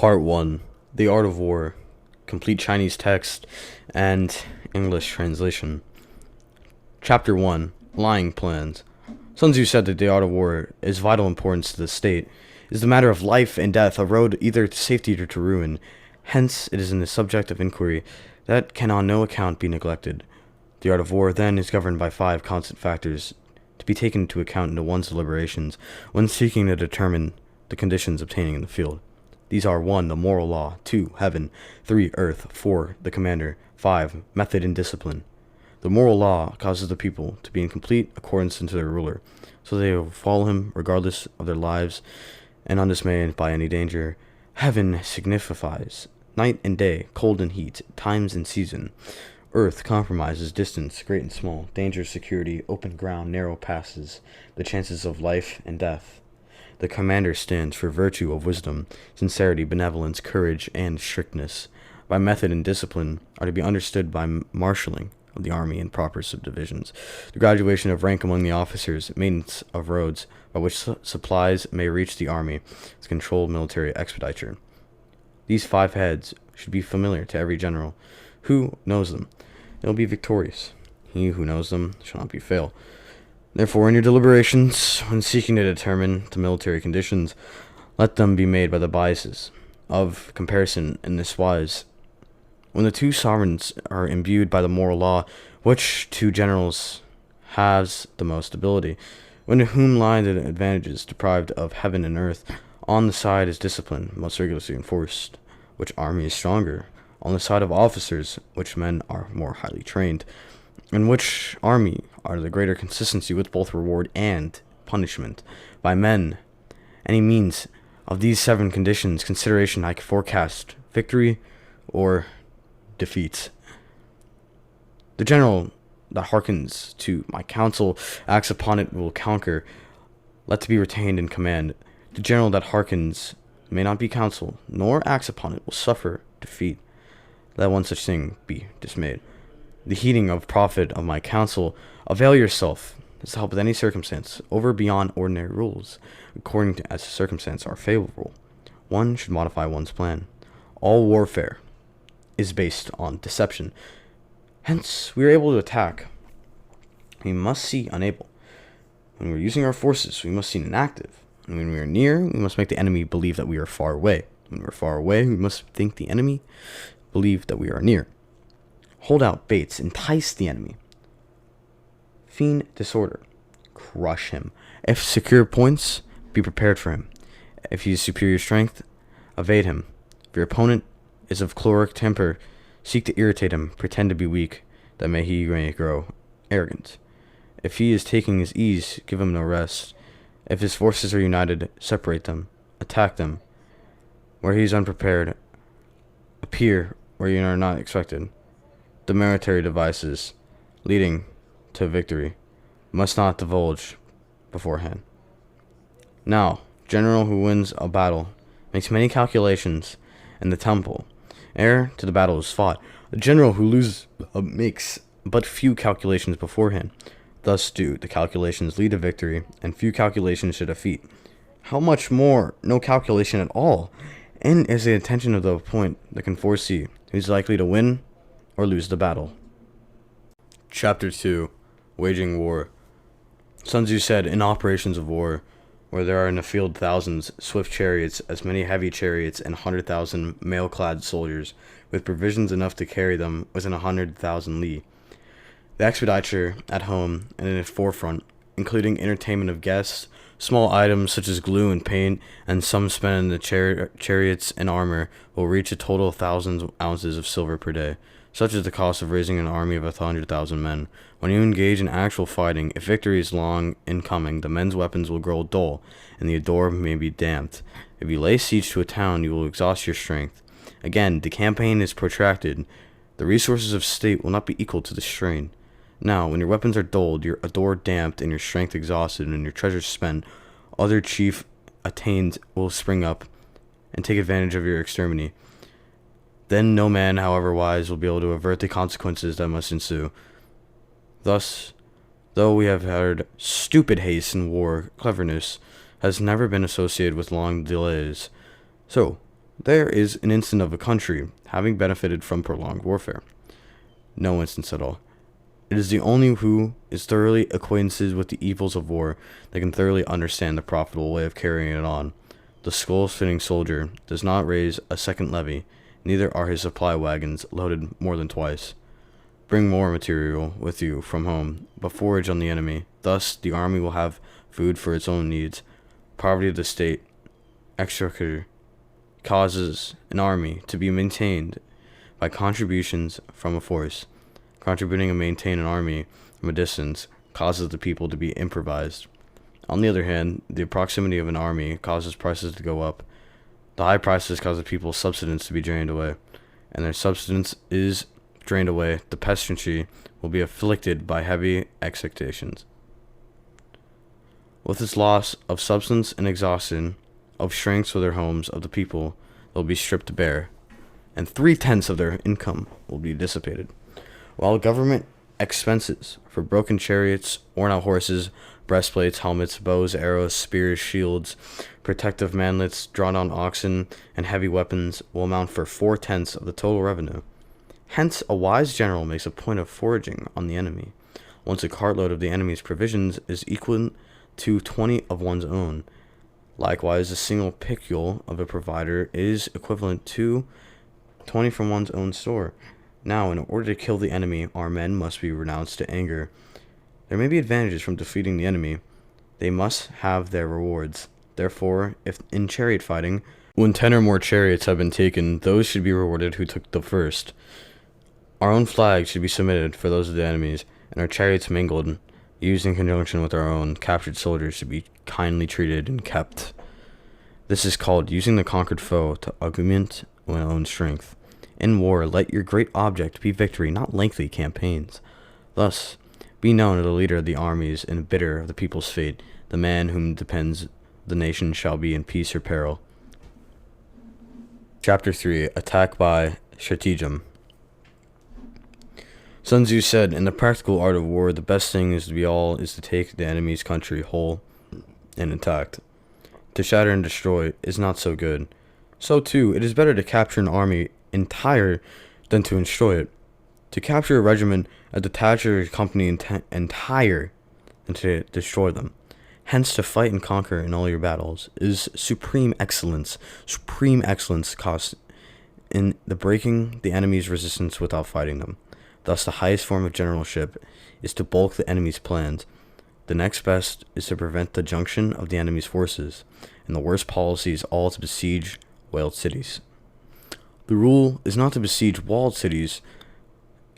Part 1: The Art of War. Complete Chinese text and English translation. Chapter 1: Lying Plans. Sun Tzu said that the art of war is vital importance to the state. It is the matter of life and death, a road either to safety or to ruin. Hence, it is in the subject of inquiry that can on no account be neglected. The art of war, then, is governed by 5 constant factors to be taken into account in one's deliberations when seeking to determine the conditions obtaining in the field. These are 1. The moral law, 2. Heaven, 3. Earth, 4. The commander, 5. Method and discipline. The moral law causes the people to be in complete accordance to their ruler, so they will follow him regardless of their lives and undismayed by any danger. Heaven signifies night and day, cold and heat, times and season. Earth compromises distance, great and small, danger, security, open ground, narrow passes, the chances of life and death. The commander stands for virtue of wisdom, sincerity, benevolence, courage, and strictness. By method and discipline are to be understood by marshalling of the army in proper subdivisions, the graduation of rank among the officers, maintenance of roads by which supplies may reach the army, as controlled military expenditure. These 5 heads should be familiar to every general. Who knows them? They will be victorious. He who knows them shall not be fail. Therefore, in your deliberations, when seeking to determine the military conditions, let them be made by the biases of comparison in this wise. When the 2 sovereigns are imbued by the moral law, which 2 generals has the most ability? When to whom lie the advantages deprived of heaven and earth? On the side is discipline, most rigorously enforced. Which army is stronger? On the side of officers, which men are more highly trained? In which army are the greater consistency with both reward and punishment? By men. Any means of these 7 conditions consideration I can forecast victory or defeat. The general that hearkens to my counsel, acts upon it, will conquer. Let to be retained in command. The general that hearkens may not be counsel, nor acts upon it, will suffer defeat. Let one such thing be dismayed. The heeding of profit of my counsel, avail yourself to help with any circumstance, over beyond ordinary rules, according to as the circumstances are favorable. One should modify one's plan. All warfare is based on deception. Hence, we are able to attack. We must see unable. When we're using our forces, we must seem inactive. And when we are near, we must make the enemy believe that we are far away. When we're far away, we must think the enemy believe that we are near. Hold out baits, entice the enemy. Feign disorder, crush him. If secure points, be prepared for him. If he is superior strength, evade him. If your opponent is of choleric temper, seek to irritate him, pretend to be weak, that he may grow arrogant. If he is taking his ease, give him no rest. If his forces are united, separate them, attack them. Where he is unprepared, appear where you are not expected. The military devices leading to victory must not divulge beforehand. Now, general who wins a battle makes many calculations in the temple ere to the battle is fought. The general who loses makes but few calculations beforehand. Thus do the calculations lead to victory, and few calculations to defeat. How much more no calculation at all, and is the attention of the point that can foresee who's likely to win or lose the battle. Chapter 2: Waging War. Sun Tzu said, in operations of war, where there are in the field thousands swift chariots, as many heavy chariots, and 100,000 mail-clad soldiers, with provisions enough to carry them within 100,000 li. The expenditure at home and in its forefront, including entertainment of guests, small items such as glue and paint, and some spent in the chariots and armor, will reach a total of thousands of ounces of silver per day. Such is the cost of raising an army of 100,000 men. When you engage in actual fighting, if victory is long in coming, the men's weapons will grow dull, and the ardor may be damped. If you lay siege to a town, you will exhaust your strength. Again, the campaign is protracted. The resources of state will not be equal to the strain. Now, when your weapons are dulled, your ardor damped, and your strength exhausted, and your treasures spent, other chief attained will spring up and take advantage of your extremity. Then no man, however wise, will be able to avert the consequences that must ensue. Thus, though we have heard stupid haste in war, cleverness has never been associated with long delays. So, There is an instance of a country having benefited from prolonged warfare. No instance at all. It is the only who is thoroughly acquainted with the evils of war that can thoroughly understand the profitable way of carrying it on. The skull-fitting soldier does not raise a second levy, neither are his supply wagons loaded more than twice. Bring more material with you from home, but forage on the enemy. Thus, the army will have food for its own needs. Poverty of the state, exchequer, causes an army to be maintained by contributions from a force. Contributing and maintain an army from a distance causes the people to be improvised. On the other hand, the proximity of an army causes prices to go up. The high prices cause the people's subsistence to be drained away, and their subsistence is drained away. The peasantry will be afflicted by heavy executions. With its loss of substance and exhaustion of strength for their homes of the people, they'll be stripped bare, and 3/10 of their income will be dissipated. While government expenses for broken chariots, worn out horses, breastplates, helmets, bows, arrows, spears, shields, protective mantlets, drawn-on oxen, and heavy weapons will amount for 4/10 of the total revenue. Hence, a wise general makes a point of foraging on the enemy. Once a cartload of the enemy's provisions is equal to 20 of one's own. Likewise, a single picule of a provider is equivalent to 20 from one's own store. Now, in order to kill the enemy, our men must be renounced to anger. There may be advantages from defeating the enemy. They must have their rewards. Therefore, if in chariot fighting, when 10 or more chariots have been taken, those should be rewarded who took the first. Our own flags should be submitted for those of the enemies, and our chariots mingled, used in conjunction with our own captured soldiers, should be kindly treated and kept. This is called using the conquered foe to augment one's own strength. In war, let your great object be victory, not lengthy campaigns. Thus, be known as the leader of the armies and bitter of the people's fate. The man whom depends the nation shall be in peace or peril. Chapter 3. Attack by Stratagem. Sun Tzu said, in the practical art of war, the best thing is to take the enemy's country whole and intact. To shatter and destroy is not so good. So too, it is better to capture an army entire than to destroy it. To capture a regiment, a detached company entire, than to destroy them. Hence, to fight and conquer in all your battles is supreme excellence. Supreme excellence consists in the breaking the enemy's resistance without fighting them. Thus, the highest form of generalship is to bulk the enemy's plans. The next best is to prevent the junction of the enemy's forces, and the worst policy is all to besiege walled cities. The rule is not to besiege walled cities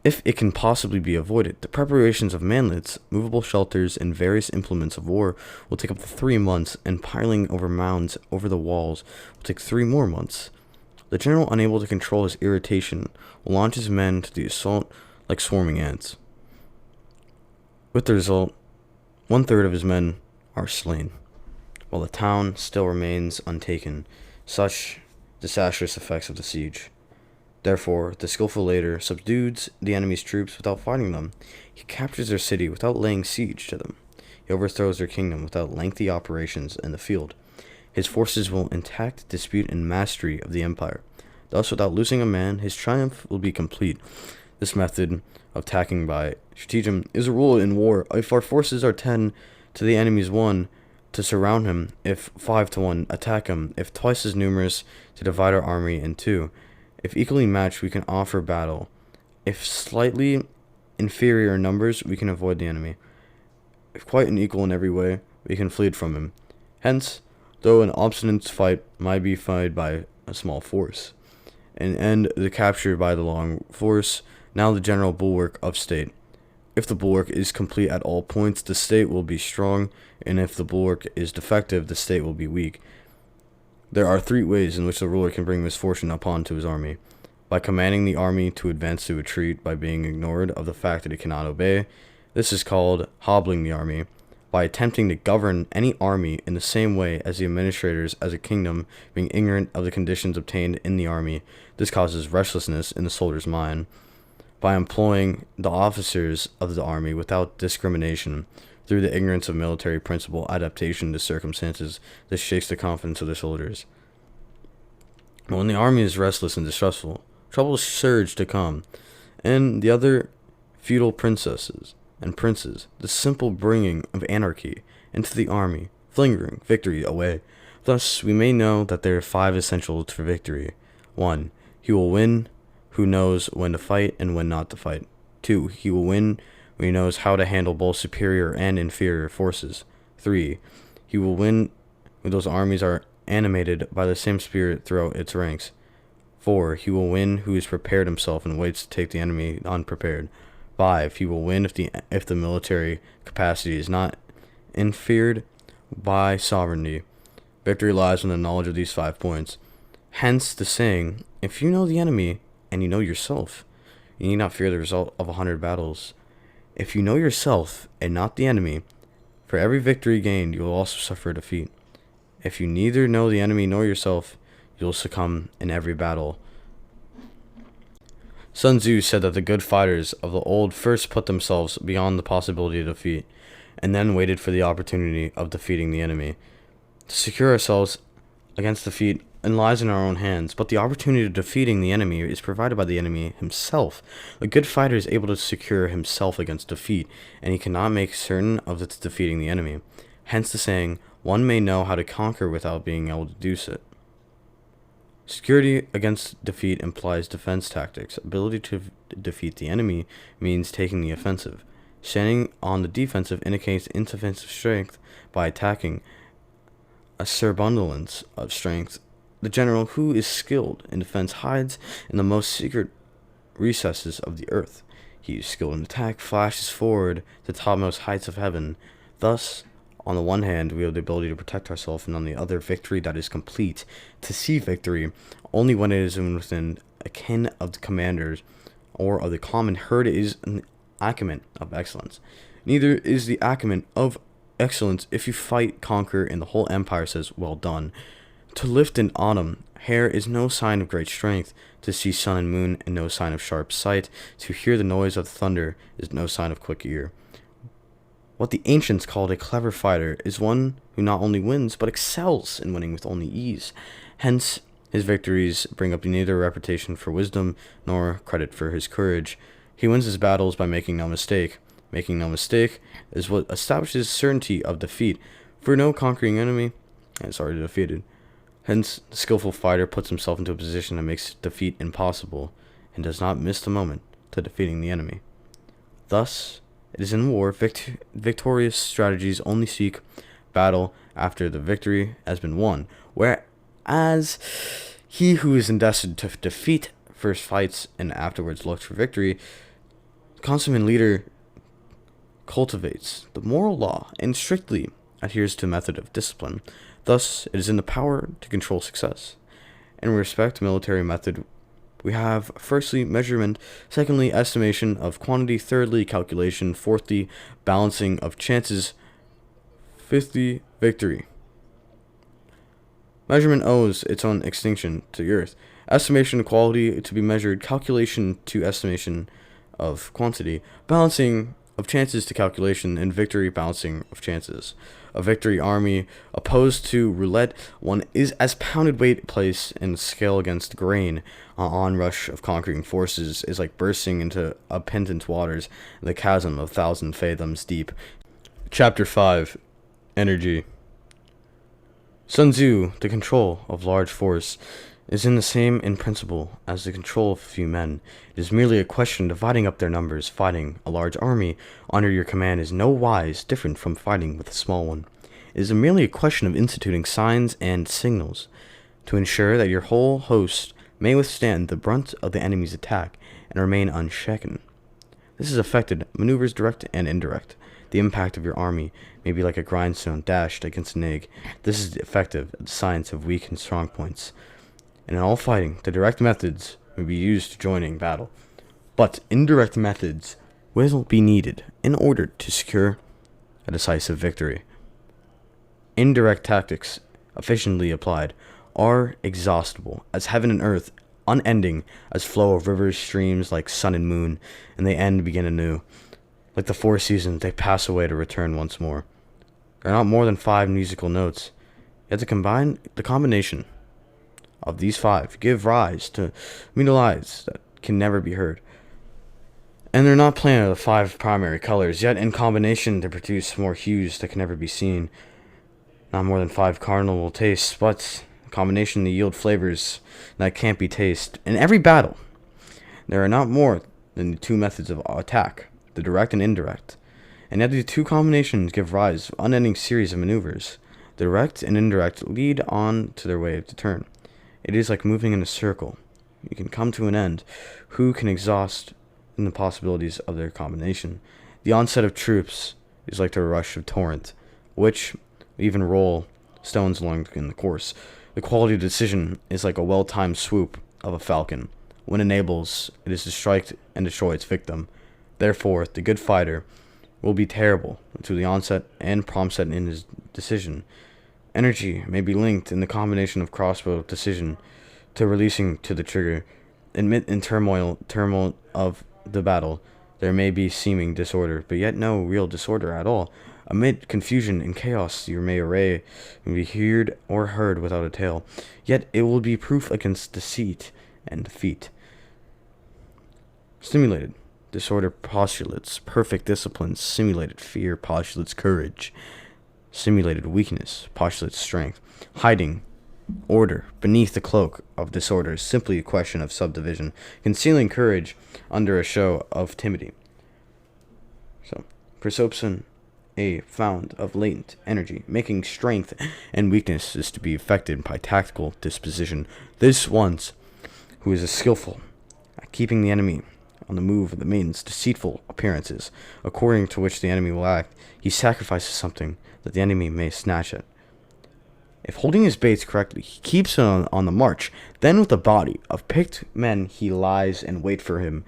if it can possibly be avoided. The preparations of mantlets, movable shelters, and various implements of war will take up to 3 months, and piling over mounds over the walls will take 3 more months. The general, unable to control his irritation, will launch his men to the assault like swarming ants. With the result, 1/3 of his men are slain, while the town still remains untaken. Such disastrous effects of the siege. Therefore, the skillful leader subdues the enemy's troops without fighting them. He captures their city without laying siege to them. He overthrows their kingdom without lengthy operations in the field. His forces will intact dispute and mastery of the empire. Thus, without losing a man, his triumph will be complete. This method of attacking by stratagem is a rule in war. If our forces are 10 to the enemy's 1, to surround him; if 5 to 1, attack him; if twice as numerous, to divide our army in 2. If equally matched, we can offer battle. If slightly inferior in numbers, we can avoid the enemy. If quite unequal in every way, we can flee from him. Hence, though an obstinate fight might be fought by a small force, and end the capture by the long force, now the general bulwark of state. If the bulwark is complete at all points, the state will be strong, and if the bulwark is defective, the state will be weak. There are 3 ways in which the ruler can bring misfortune upon to his army. By commanding the army to advance to retreat, by being ignored of the fact that it cannot obey. This is called hobbling the army. By attempting to govern any army in the same way as the administrators as a kingdom, being ignorant of the conditions obtained in the army. This causes restlessness in the soldier's mind. By employing the officers of the army without discrimination, through the ignorance of military principle, adaptation to circumstances, this shakes the confidence of the soldiers. But when the army is restless and distrustful, troubles surge to come, and the other feudal princesses and princes, the simple bringing of anarchy into the army, flingering victory away. Thus, we may know that there are 5 essentials for victory. 1. He will win who knows when to fight and when not to fight. 2. He will win when he knows how to handle both superior and inferior forces. 3. He will win when those armies are animated by the same spirit throughout its ranks. 4. He will win who has prepared himself and waits to take the enemy unprepared. 5. He will win if the military capacity is not inferred by sovereignty. Victory lies in the knowledge of these 5 points. Hence the saying, if you know the enemy and you know yourself, you need not fear the result of 100 battles. If you know yourself and not the enemy, for every victory gained you will also suffer a defeat. If you neither know the enemy nor yourself, you will succumb in every battle. Sun Tzu said that the good fighters of the old first put themselves beyond the possibility of defeat, and then waited for the opportunity of defeating the enemy. To secure ourselves against defeat lies in our own hands, but the opportunity of defeating the enemy is provided by the enemy himself. A good fighter is able to secure himself against defeat, and he cannot make certain of its defeating the enemy. Hence the saying, one may know how to conquer without being able to do so. Security against defeat implies defense tactics. Ability to defeat the enemy means taking the offensive. Standing on the defensive indicates insufficient strength by attacking. A surabundance of strength. The general who is skilled in defense hides in the most secret recesses of the earth. He is skilled in attack, flashes forward to the topmost heights of heaven. Thus, on the one hand, we have the ability to protect ourselves, and on the other, victory that is complete. To see victory only when it is within a ken of the commanders or of the common herd is an acumen of excellence. Neither is the acumen of excellence if you fight, conquer, and the whole empire says, well done. To lift in autumn hair is no sign of great strength. To see sun and moon is no sign of sharp sight. To hear the noise of thunder is no sign of quick ear. What the ancients called a clever fighter is one who not only wins, but excels in winning with only ease. Hence, his victories bring up neither reputation for wisdom nor credit for his courage. He wins his battles by making no mistake. Making no mistake is what establishes certainty of defeat, for no conquering enemy is already defeated. Hence, the skillful fighter puts himself into a position that makes defeat impossible, and does not miss the moment to defeating the enemy. Thus, it is in war, victorious strategies only seek battle after the victory has been won, whereas he who is destined to defeat first fights and afterwards looks for victory. The consummate leader cultivates the moral law and strictly adheres to a method of discipline. Thus, it is in the power to control success. In respect to military method, we have firstly measurement, secondly estimation of quantity, thirdly calculation, fourthly balancing of chances, fifthly victory. Measurement owes its own extinction to the earth. Estimation of quality to be measured, calculation to estimation of quantity, balancing of chances to calculation, and victory balancing of chances. A victory army opposed to roulette one is as pounded weight placed in scale against grain. An onrush of conquering forces is like bursting into penitent waters, the chasm of 1,000 fathoms deep. Chapter 5. Energy. Sun Tzu, the control of large force, is in the same in principle as the control of a few men. It is merely a question of dividing up their numbers. Fighting a large army under your command is no wise different from fighting with a small one. It is merely a question of instituting signs and signals to ensure that your whole host may withstand the brunt of the enemy's attack and remain unshaken. This is effected maneuvers direct and indirect. The impact of your army may be like a grindstone dashed against an egg. This is effective at the science of weak and strong points. And in all fighting, the direct methods may be used to joining battle, but indirect methods will be needed in order to secure a decisive victory. Indirect tactics, efficiently applied, are exhaustible as heaven and earth, unending as flow of rivers, streams like sun and moon, and they end and begin anew. Like the 4 seasons, they pass away to return once more. There are not more than 5 musical notes, yet the combination of these five give rise to melodies that can never be heard. And they're not plain of the five primary colors, yet in combination they produce more hues that can never be seen. Not more than five cardinal tastes, but in combination they yield flavors that can't be tasted. In every battle, there are not more than the two methods of attack, the direct and indirect. And yet the two combinations give rise to an unending series of maneuvers. The direct and indirect lead on to their way to turn. It is like moving in a circle. You can come to an end. Who can exhaust in the possibilities of their combination? The onset of troops is like the rush of torrent, which even roll stones along in the course. The quality of decision is like a well-timed swoop of a falcon. When it enables, it is to strike and destroy its victim. Therefore, the good fighter will be terrible to the onset and prompt set in his decision. Energy may be linked in the combination of crossbow decision to releasing to the trigger. Amid in turmoil of the battle, there may be seeming disorder, but yet no real disorder at all. Amid confusion and chaos, you may array and be heard or heard without a tale, yet it will be proof against deceit and defeat. Stimulated disorder postulates perfect discipline. Simulated fear postulates courage. Simulated weakness postulates strength. Hiding order beneath the cloak of disorder is simply a question of subdivision, concealing courage under a show of timidity. So, perception a found of latent energy, making strength and weakness is to be affected by tactical disposition. This ones who is skillful at keeping the enemy on the move that means deceitful appearances, according to which the enemy will act. He sacrifices something that the enemy may snatch at. If holding his baits correctly, he keeps on the march. Then with a body of picked men he lies in wait for him.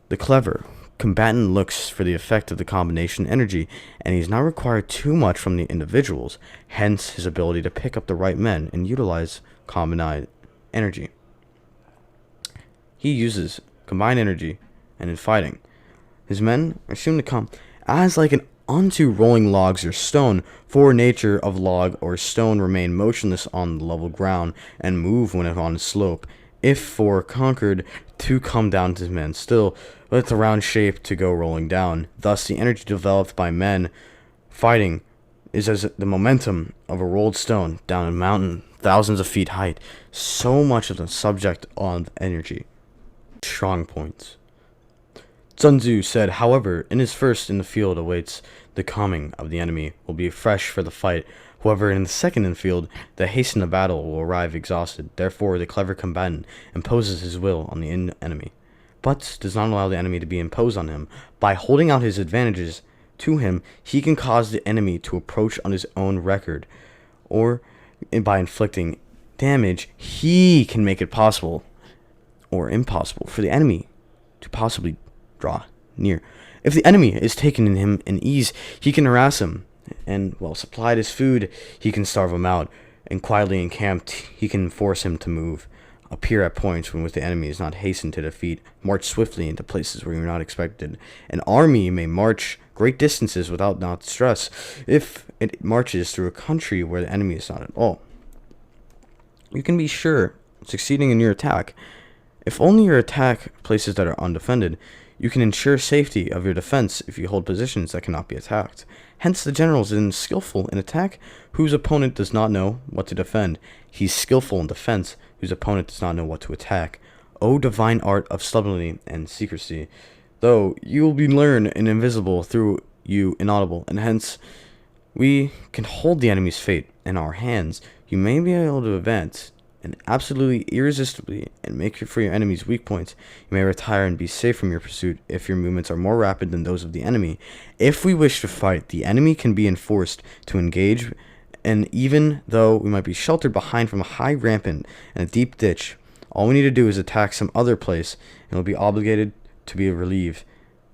The clever combatant looks for the effect of the combination energy, and he does not require too much from the individuals, hence his ability to pick up the right men and utilize combined energy. He uses combined energy, and in fighting, his men are soon to come as like an unto rolling logs or stone, for nature of log or stone remain motionless on the level ground, and move when on a slope. If for conquered to come down to men still, with the round shape to go rolling down. Thus the energy developed by men fighting is as the momentum of a rolled stone down a mountain thousands of feet height. So much of the subject on energy. Strong points. Sun Tzu said, however, in his first in the field awaits the coming of the enemy will be fresh for the fight. However, in the second in the field, the hasten of battle will arrive exhausted. Therefore, the clever combatant imposes his will on the enemy, but does not allow the enemy to be imposed on him. By holding out his advantages to him, he can cause the enemy to approach on his own record, or by inflicting damage, he can make it possible or impossible for the enemy to possibly draw near. If the enemy is taken in him in ease, he can harass him, and while supplied his food, he can starve him out, and quietly encamped, he can force him to move, appear at points when which the enemy is not hastened to defeat, march swiftly into places where you are not expected. An army may march great distances without not distress, if it marches through a country where the enemy is not at all. You can be sure of succeeding in your attack. If only your attack places that are undefended, you can ensure safety of your defense if you hold positions that cannot be attacked. Hence the general is skillful in attack whose opponent does not know what to defend. He's skillful in defense whose opponent does not know what to attack. O divine art of subtlety and secrecy, though you will be learned in invisible through you inaudible, and hence we can hold the enemy's fate in our hands. You may be able to advance and absolutely irresistibly and make for your enemy's weak points. You may retire and be safe from your pursuit if your movements are more rapid than those of the enemy. If we wish to fight, the enemy can be enforced to engage, and even though we might be sheltered behind from a high rampart and a deep ditch, all we need to do is attack some other place and we'll be obligated to be relieved.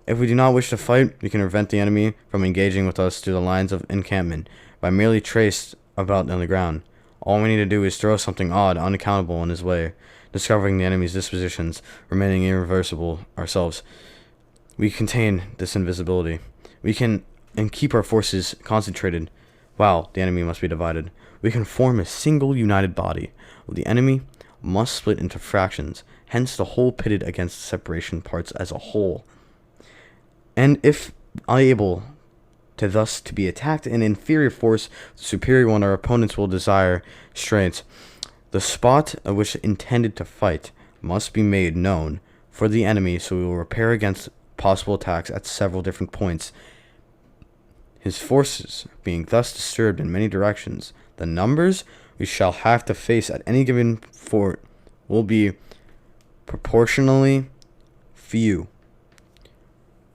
If we do not wish to fight, we can prevent the enemy from engaging with us through the lines of encampment by merely traced about on the ground. All we need to do is throw something odd, unaccountable in his way, discovering the enemy's dispositions, remaining irreversible ourselves. We contain this invisibility. We can and keep our forces concentrated, while the enemy must be divided. We can form a single united body. The enemy must split into fractions, hence the whole pitted against the separation parts as a whole. And if unable to thus to be attacked in inferior force, the superior one, our opponents will desire strength. The spot at which intended to fight must be made known for the enemy, so we will repair against possible attacks at several different points. His forces being thus disturbed in many directions, the numbers we shall have to face at any given fort will be proportionally few.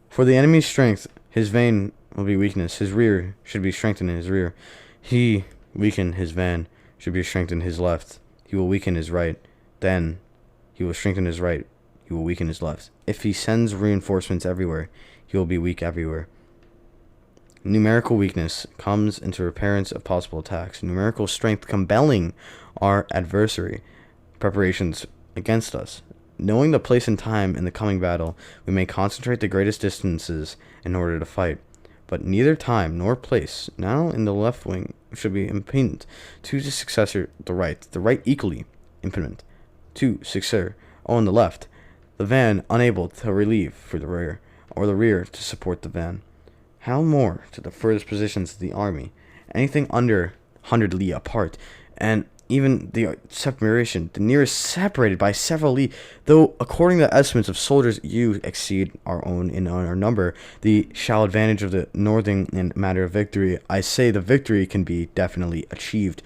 For the enemy's strength, his van will be weakness. His rear should be strengthened in his rear. He weaken his van should be strengthened his left. He will weaken his right. Then he will strengthen his right. He will weaken his left. If he sends reinforcements everywhere, he will be weak everywhere. Numerical weakness comes into repairance of possible attacks. Numerical strength compelling our adversary preparations against us. Knowing the place and time in the coming battle, we may concentrate the greatest distances in order to fight. But neither time nor place, now in the left wing, should be impediment to the successor, the right equally impediment to successor on the left, the van unable to relieve for the rear, or the rear to support the van. How more to the furthest positions of the army, anything under 100 li apart, and even the separation, the nearest separated by several li, though according to the estimates of soldiers you exceed our own in our number, the shall advantage of the northern in matter of victory. I say the victory can be definitely achieved.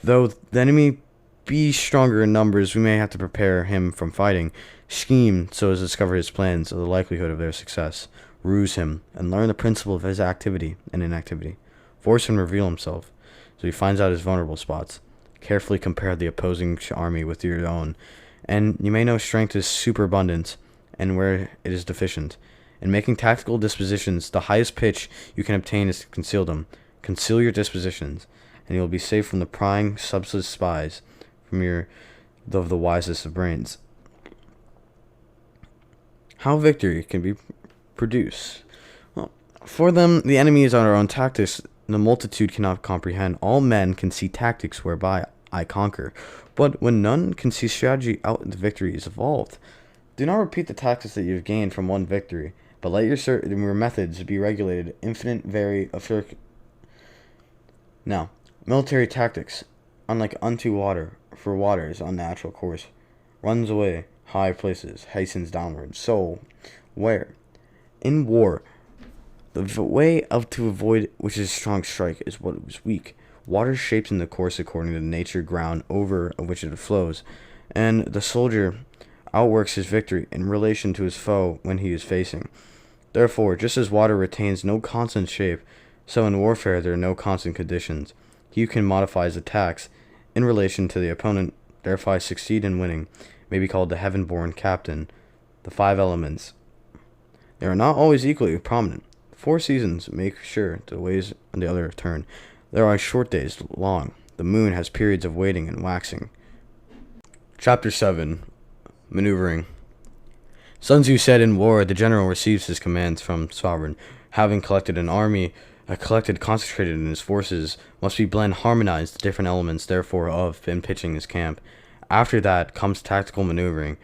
Though the enemy be stronger in numbers, we may have to prepare him from fighting, scheme so as to discover his plans of the likelihood of their success, ruse him, and learn the principle of his activity and inactivity, force him to reveal himself, so he finds out his vulnerable spots. Carefully compare the opposing army with your own, and you may know strength is superabundant and where it is deficient. In making tactical dispositions, the highest pitch you can obtain is to conceal them. Conceal your dispositions, and you will be safe from the prying, subsist spies, from of the wisest of brains. How victory can be produced? Well, for them, the enemy is on our own tactics. The multitude cannot comprehend. All men can see tactics whereby I conquer, but when none can see strategy out the victory is evolved. Do not repeat the tactics that you have gained from one victory, but let your methods be regulated, infinite vary of Now, military tactics, unlike unto water, for water is unnatural course, runs away high places, hastens downward. So, where in war, the way of to avoid which is strong strike is what is weak. Water shapes in the course according to the nature ground over which it flows, and the soldier outworks his victory in relation to his foe when he is facing. Therefore, just as water retains no constant shape, so in warfare there are no constant conditions. He who can modify his attacks in relation to the opponent, thereby succeed in winning, may be called the heaven-born captain. The 5 elements. They are not always equally prominent. 4 seasons make sure the ways on the other turn. There are short days long. The moon has periods of waiting and waxing. Chapter 7. Maneuvering. Sun Tzu said, in war, the general receives his commands from sovereign. Having collected an army, concentrated in his forces, must be blend, harmonized the different elements, therefore, of in pitching his camp. After that comes tactical maneuvering,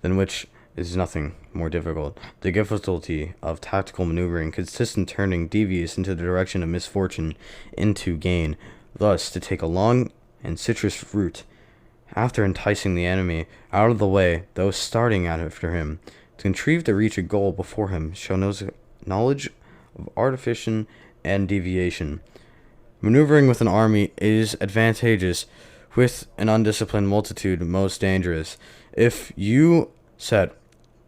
than which is nothing more difficult. The difficulty of tactical maneuvering consists in turning devious into the direction of misfortune into gain, thus to take a long and citrus route, after enticing the enemy out of the way, those starting after him, to contrive to reach a goal before him, show knowledge of artifice and deviation. Maneuvering with an army is advantageous, with an undisciplined multitude most dangerous. If you set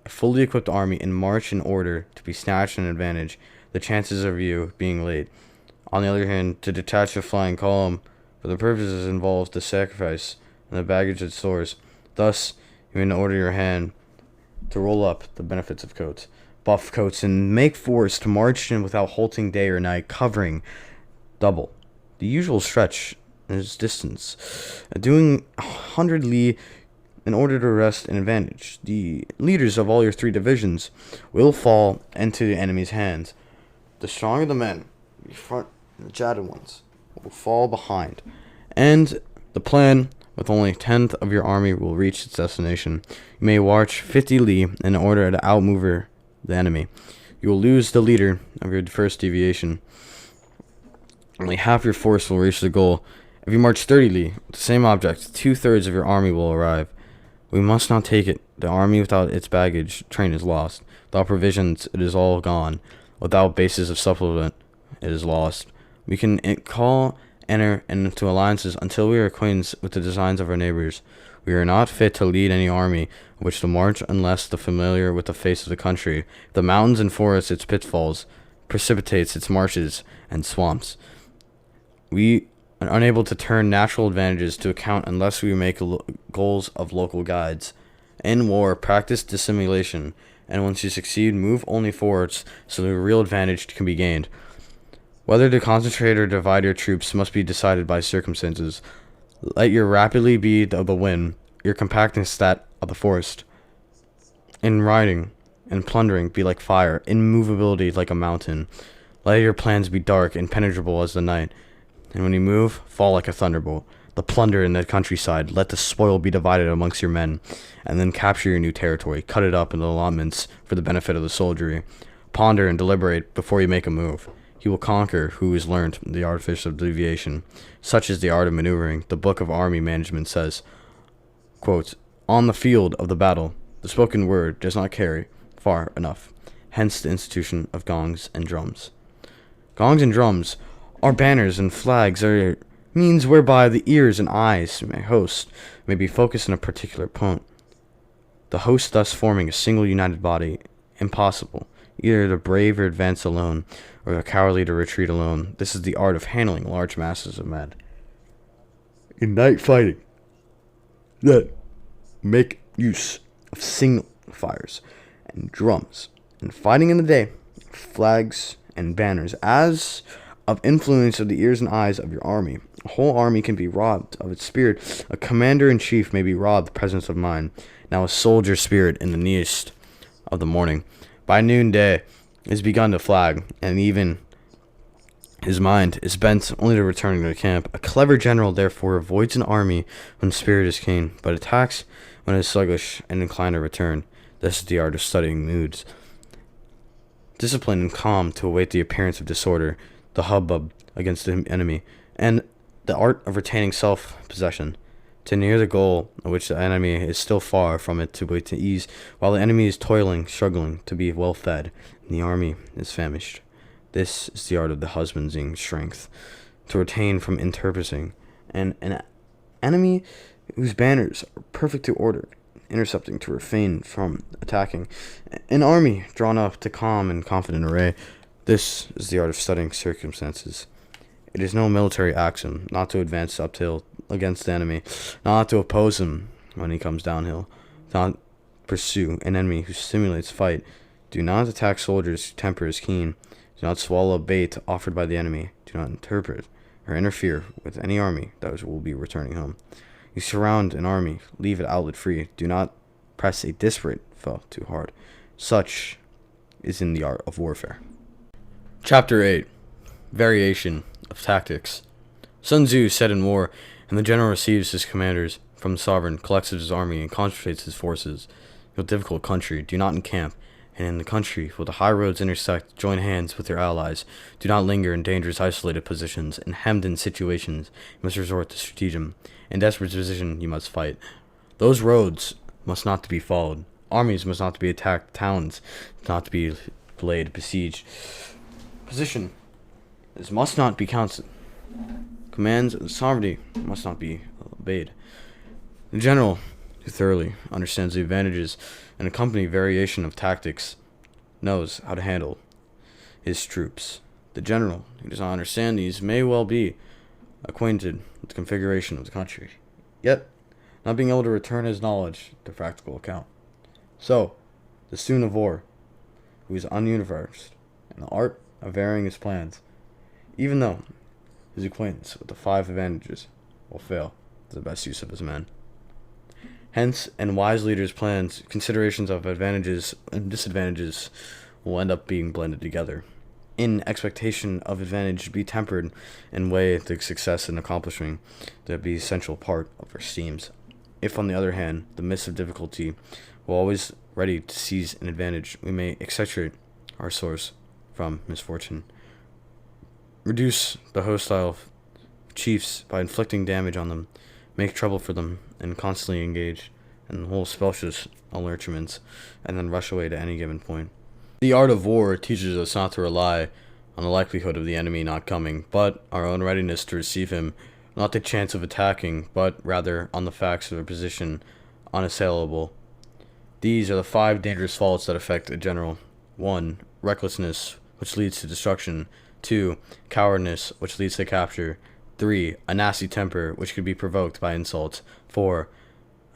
a fully equipped army in march in order to be snatched an advantage, the chances of you being late. On the other hand, to detach a flying column for the purposes involves the sacrifice and the baggage it stores. Thus, you may order your hand to roll up the benefits of coats, buff coats, and make force to march in without halting day or night, covering double the usual stretch is distance, doing 100 li in order to wrest an advantage. The leaders of all your 3 divisions will fall into the enemy's hands. The stronger the men, the front and the jaded ones, will fall behind. And the plan With only a tenth of your army will reach its destination. You may march 50 li in order to outmaneuver the enemy. You will lose the leader of your first deviation. Only half your force will reach the goal. If you march 30 li with the same object, 2/3 of your army will arrive. We must not take it. The army without its baggage train is lost. Without provisions, it is all gone. Without bases of supplement, it is lost. We can enter into alliances until we are acquainted with the designs of our neighbors. We are not fit to lead any army of which to march unless familiar with the face of the country, the mountains and forests, its pitfalls, precipitates, its marshes and swamps. We are unable to turn natural advantages to account unless we make goals of local guides. In war, practice dissimulation, and once you succeed, move only forwards so the real advantage can be gained. Whether to concentrate or divide your troops must be decided by circumstances. Let your rapidity be of the wind, your compactness that of the forest. In riding and plundering be like fire, immovability like a mountain. Let your plans be dark, impenetrable as the night, and when you move, fall like a thunderbolt. The plunder in the countryside, let the spoil be divided amongst your men, and then capture your new territory, cut it up into allotments for the benefit of the soldiery. Ponder and deliberate before you make a move. He will conquer who has learned the artifice of deviation. Such is the art of maneuvering. The Book of Army Management says, quote, on the field of the battle, the spoken word does not carry far enough. Hence the institution of gongs and drums. Gongs and drums are banners and flags are means whereby the ears and eyes may be focused on a particular point. The host thus forming a single united body, impossible, either to brave or advance alone, or the cowardly to retreat alone. This is the art of handling large masses of men. In night fighting, that make use of signal fires and drums, and fighting in the day, flags and banners, as of influence of the ears and eyes of your army. A whole army can be robbed of its spirit. A commander-in-chief may be robbed of presence of mind. Now a soldier's spirit in the nearest of the morning. By noonday is begun to flag, and even his mind is bent only to returning to the camp. A clever general, therefore, avoids an army when spirit is keen, but attacks when it is sluggish and inclined to return. This is the art of studying moods. Discipline and calm to await the appearance of disorder, the hubbub against the enemy, and the art of retaining self-possession, to near the goal of which the enemy is still far from it, to wait to ease, while the enemy is toiling, struggling, to be well fed, and the army is famished. This is the art of the husbanding strength, to retain from interpreting, and an enemy whose banners are perfect to order, intercepting to refrain from attacking, an army drawn up to calm and confident array. This is the art of studying circumstances. It is no military axiom not to advance uphill against the enemy, not to oppose him when he comes downhill, not pursue an enemy who simulates fight. Do not attack soldiers whose temper is keen. Do not swallow bait offered by the enemy. Do not interpret or interfere with any army that will be returning home. You surround an army, leave it outlet free. Do not press a desperate foe too hard. Such is in the art of warfare. Chapter 8. Variation of Tactics. Sun Tzu said in war, and the general receives his commanders from the sovereign, collects his army, and concentrates his forces. In a difficult country, do not encamp, and in the country where the high roads intersect, join hands with your allies. Do not linger in dangerous isolated positions. In hemmed-in situations, you must resort to stratagem. In desperate position, you must fight. Those roads must not be followed. Armies must not be attacked. Towns not to be laid besieged. Position must not be counted. Commands of sovereignty must not be obeyed. The general, who thoroughly understands the advantages and accompanying variation of tactics, knows how to handle his troops. The general, who does not understand these, may well be acquainted with the configuration of the country, yet not being able to return his knowledge to practical account. So, the student of war, who is ununiversed in the art of varying his plans, even though his acquaintance with the 5 advantages will fail to the best use of his men. Hence, in wise leaders' plans, considerations of advantages and disadvantages will end up being blended together. in expectation of advantage be tempered and weigh the success in accomplishing the be essential part of our schemes. If, on the other hand, the midst of difficulty, we're always ready to seize an advantage, we may extricate our source from misfortune. Reduce the hostile chiefs by inflicting damage on them, make trouble for them, and constantly engage in the whole specious allurements, and then rush away to any given point. The art of war teaches us not to rely on the likelihood of the enemy not coming, but our own readiness to receive him, not the chance of attacking, but rather on the facts of a position unassailable. These are the 5 dangerous faults that affect a general. 1. Recklessness, which leads to destruction. 2. Cowardness, which leads to capture. 3. A nasty temper, which could be provoked by insults. 4.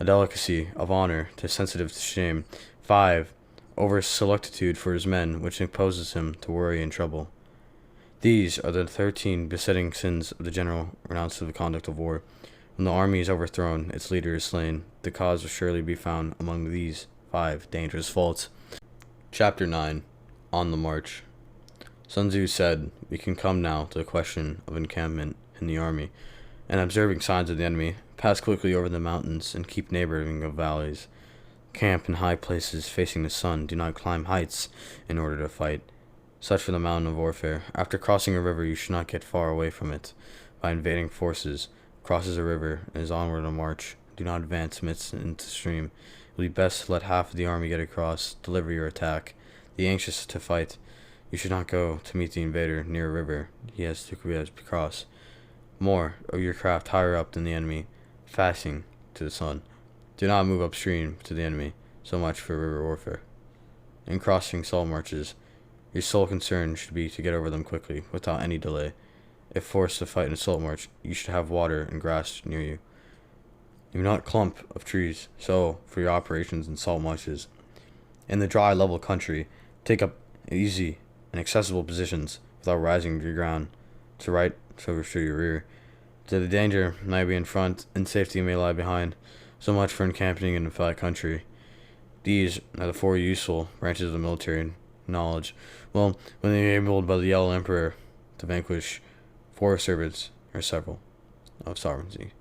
A delicacy of honor, sensitive to shame. 5. Over-solicitude for his men, which imposes him to worry and trouble. These are the 13 besetting sins of the general renounced of the conduct of war. When the army is overthrown, its leader is slain, the cause will surely be found among these 5 dangerous faults. Chapter 9. On the March. Sun Tzu said, "We can come now to the question of encampment in the army, and observing signs of the enemy, pass quickly over the mountains, and keep neighboring of valleys. Camp in high places facing the sun, do not climb heights in order to fight. Such for the mountain of warfare. After crossing a river, you should not get far away from it. By invading forces, crosses a river, and is onward on march. Do not advance amidst into stream. It will be best to let half of the army get across, deliver your attack. Be anxious to fight. You should not go to meet the invader near a river. He has to cross. More of your craft higher up than the enemy, facing to the sun. Do not move upstream to the enemy. So much for river warfare. In crossing salt marshes, your sole concern should be to get over them quickly, without any delay. If forced to fight in a salt march, you should have water and grass near you. Do not clump of trees. So, for your operations in salt marshes, in the dry, level country, take up easy and accessible positions without rising to your ground. To right, so to your rear. To the danger may be in front, and safety may lie behind. So much for encamping in a flat country. These are the 4 useful branches of military knowledge. Well, when they are enabled by the Yellow Emperor to vanquish 4 servants or several of sovereignty.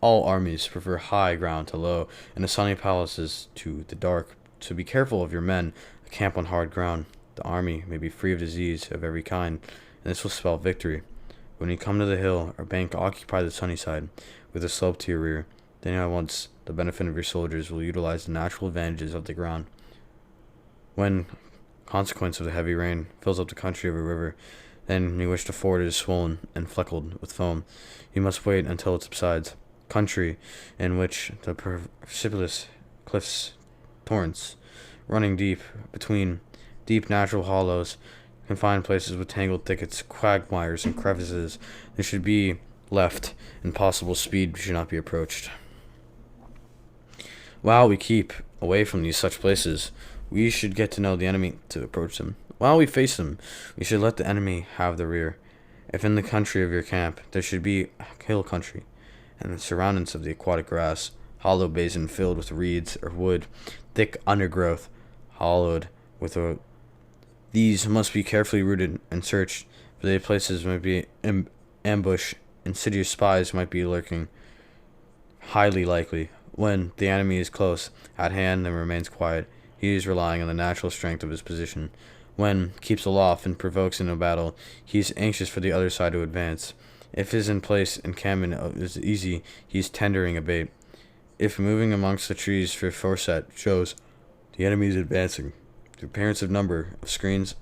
All armies prefer high ground to low, and the sunny palaces to the dark. So be careful of your men. Camp on hard ground. The army may be free of disease of every kind, and this will spell victory. When you come to the hill or bank, occupy the sunny side, with a slope to your rear. Then at once the benefit of your soldiers will utilize the natural advantages of the ground. When consequence of the heavy rain fills up the country of a river, then you wish the ford is swollen and fleckled with foam, you must wait until it subsides. Country in which the precipitous cliffs, torrents, running deep between deep natural hollows, confined places with tangled thickets, quagmires, and crevices, they should be left, and possible speed should not be approached. While we keep away from these such places, we should get to know the enemy to approach them. While we face them, we should let the enemy have the rear. If in the country of your camp there should be a hill country, and the surroundings of the aquatic grass, hollow basin filled with reeds or wood, thick undergrowth, hollowed with a these must be carefully rooted and searched, for the places might be ambush, insidious spies might be lurking. Highly likely, when the enemy is close at hand and remains quiet, he is relying on the natural strength of his position. When keeps aloft and provokes in a battle, he is anxious for the other side to advance. If his in place encampment is easy, he is tendering a bait. If moving amongst the trees for foresight shows the enemy is advancing, the appearance of number of screens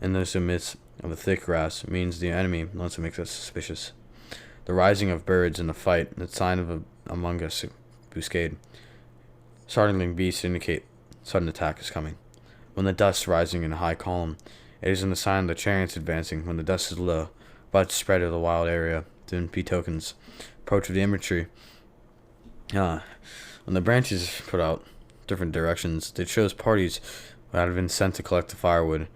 in the midst of the thick grass means the enemy wants to make us suspicious. The rising of birds in the fight, the sign of among us ambuscade. Startling beasts indicate sudden attack is coming. When the dust rising in a high column, it is in the sign of the chariots advancing. When the dust is low, but spread of the wild area, then betokens approach of the infantry. When the branches put out different directions, it shows parties that have been sent to collect the firewood.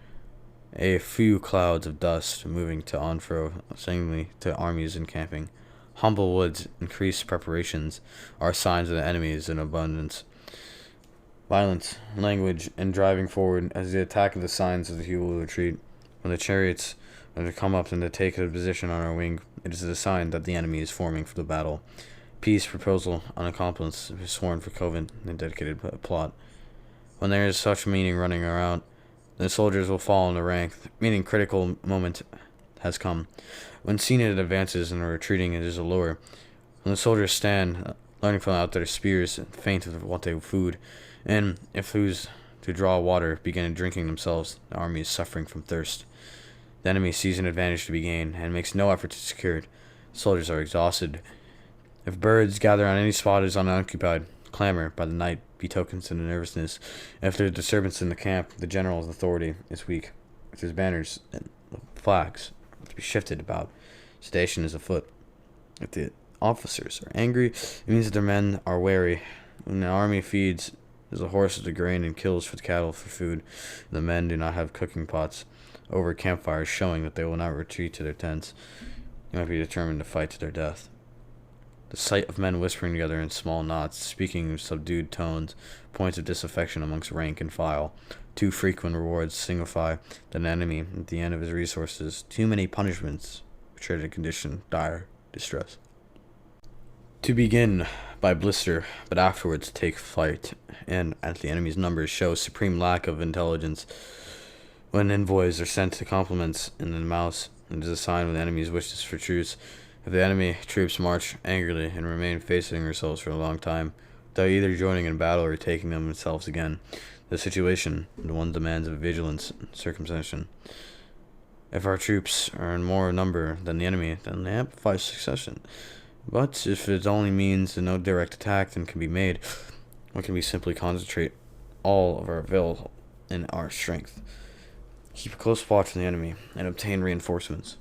A few clouds of dust moving to and fro, seemingly to armies encamping. Humble woods, increased preparations, are signs of the enemies in abundance. Violence, language, and driving forward as the attack of the signs of the he will retreat. When the chariots are to come up and to take a position on our wing, it is a sign that the enemy is forming for the battle. Peace proposal on accomplice is sworn for covent and dedicated plot. When there is such meaning running around, the soldiers will fall in the rank, meaning critical moment has come. When seen it advances and retreating, it is a lure. When the soldiers stand, learning from out their spears, faint of want they food, and if who's to draw water, begin drinking themselves, the army is suffering from thirst. The enemy sees an advantage to be gained, and makes no effort to secure it. Soldiers are exhausted. If birds gather on any spot is unoccupied, clamor by the night betokens in nervousness. If there is disturbance in the camp, the general's authority is weak. If there's banners and flags to be shifted about, sedition is afoot. If the officers are angry, it means that their men are wary. When the army feeds, there's a horse with the grain and kills for the cattle for food. The men do not have cooking pots over campfires, showing that they will not retreat to their tents. They might be determined to fight to their death. The sight of men whispering together in small knots, speaking in subdued tones, points of disaffection amongst rank and file. Too frequent rewards signify that an enemy, at the end of his resources, too many punishments, betrayed a condition, dire distress. To begin by blister, but afterwards take flight, and as the enemy's numbers show supreme lack of intelligence, when envoys are sent to compliments in the mouse, it is a sign of the enemy's wishes for truce. If the enemy troops march angrily and remain facing themselves for a long time, without either joining in battle or taking themselves again, the situation, the one demands of vigilance and circumspection. If our troops are in more number than the enemy, then they amplify succession. But if it only means that no direct attack then can be made, what can we simply concentrate all of our will in our strength? Keep a close watch on the enemy and obtain reinforcements.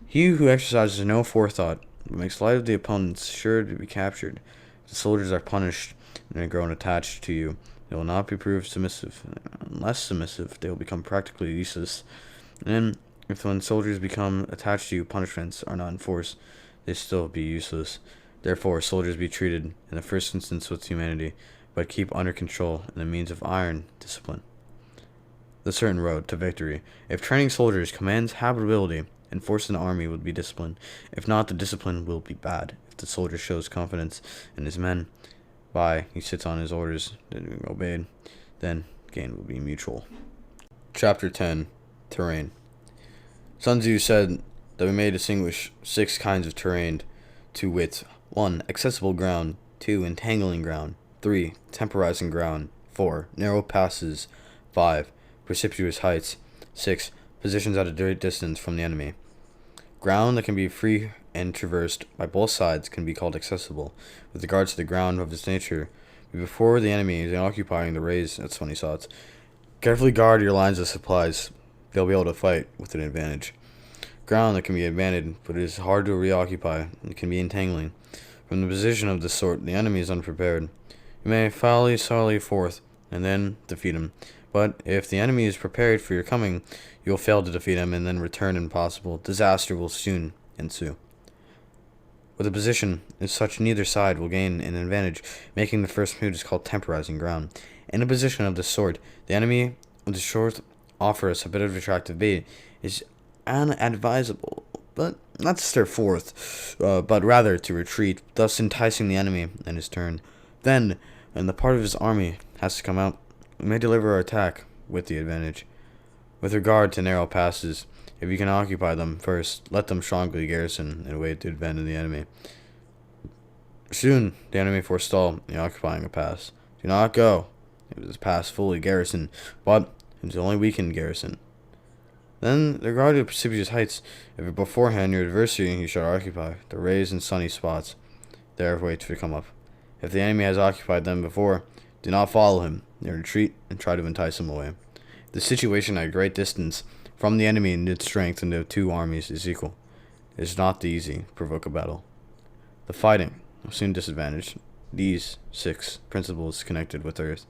He who exercises no forethought but makes light of the opponent is sure to be captured. If the soldiers are punished and are grown attached to you, they will not be proved submissive. Unless submissive, they will become practically useless. And if when soldiers become attached to you, punishments are not enforced, they still be useless. Therefore, soldiers be treated in the first instance with humanity, but keep under control in the means of iron discipline. The certain road to victory. If training soldiers commands habitability, enforcing the army will be discipline. If not, the discipline will be bad. If the soldier shows confidence in his men, by he sits on his orders, being obeyed, then gain will be mutual. Chapter 10. Terrain. Sun Tzu said that we may distinguish 6 kinds of terrain, to wit: 1. Accessible ground. 2. Entangling ground. 3. Temporizing ground. 4. Narrow passes. 5. Precipitous heights. 6. Positions at a great distance from the enemy. Ground that can be free and traversed by both sides can be called accessible. With regards to the ground of its nature, before the enemy is occupying the raise, that's funny thoughts. Carefully guard your lines of supplies. They'll be able to fight with an advantage. Ground that can be abandoned, but it is hard to reoccupy, and can be entangling. From the position of this sort, the enemy is unprepared. You may sally forth, and then defeat him. But if the enemy is prepared for your coming, you will fail to defeat him, and then return impossible. Disaster will soon ensue. With a position as such, neither side will gain an advantage. Making the first move is called temporizing ground. In a position of this sort, the enemy, with the short offer us a bit of attractive bait, is unadvisable, but not to stir forth, but rather to retreat, thus enticing the enemy in his turn. Then, when the part of his army has to come out, we may deliver our attack with the advantage. With regard to narrow passes, if you can occupy them first, let them strongly garrison and wait to advance the enemy. Soon, the enemy forestall in occupying a pass. Do not go if it is pass fully garrisoned, but it is only weakened garrison. Then, regard to precipitous heights. If beforehand your adversary you shall occupy the raised and sunny spots, there wait to come up. If the enemy has occupied them before, do not follow him. They retreat and try to entice him away. The situation at a great distance from the enemy in its strength in the 2 armies is equal. It is not easy to provoke a battle. The fighting will soon disadvantage. These 6 principles connected with earth.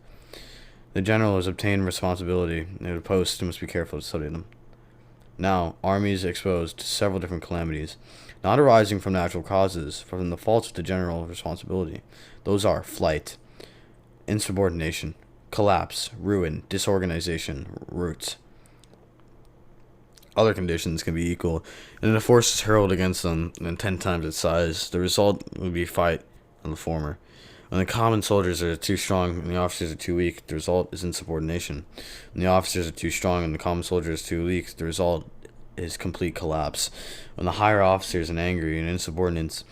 The general has obtained responsibility, and the post must be careful to study them. Now, armies exposed to several different calamities, not arising from natural causes, but from the faults of the general responsibility. Those are flight, insubordination, collapse, ruin, disorganization, roots. other conditions can be equal, and if a force is hurled against them in 10 times its size, the result would be fight on the former. When the common soldiers are too strong and the officers are too weak, the result is insubordination. When the officers are too strong and the common soldier is too weak, the result is complete collapse. When the higher officers are angry and insubordinate,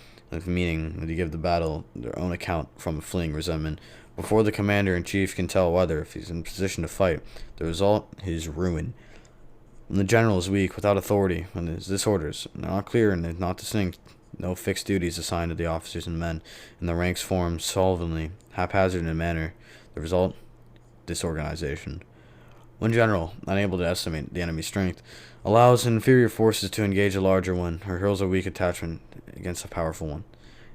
meaning when they give the battle their own account from a fleeing resentment, before the commander-in-chief can tell whether, if he's in position to fight, the result is ruin. When the general is weak, without authority, when his disorders are not clear and not distinct, no fixed duties assigned to the officers and men, and the ranks formed solvenly, haphazard in a manner, the result, disorganization. One general, unable to estimate the enemy's strength, allows inferior forces to engage a larger one, or hurls a weak attachment against a powerful one,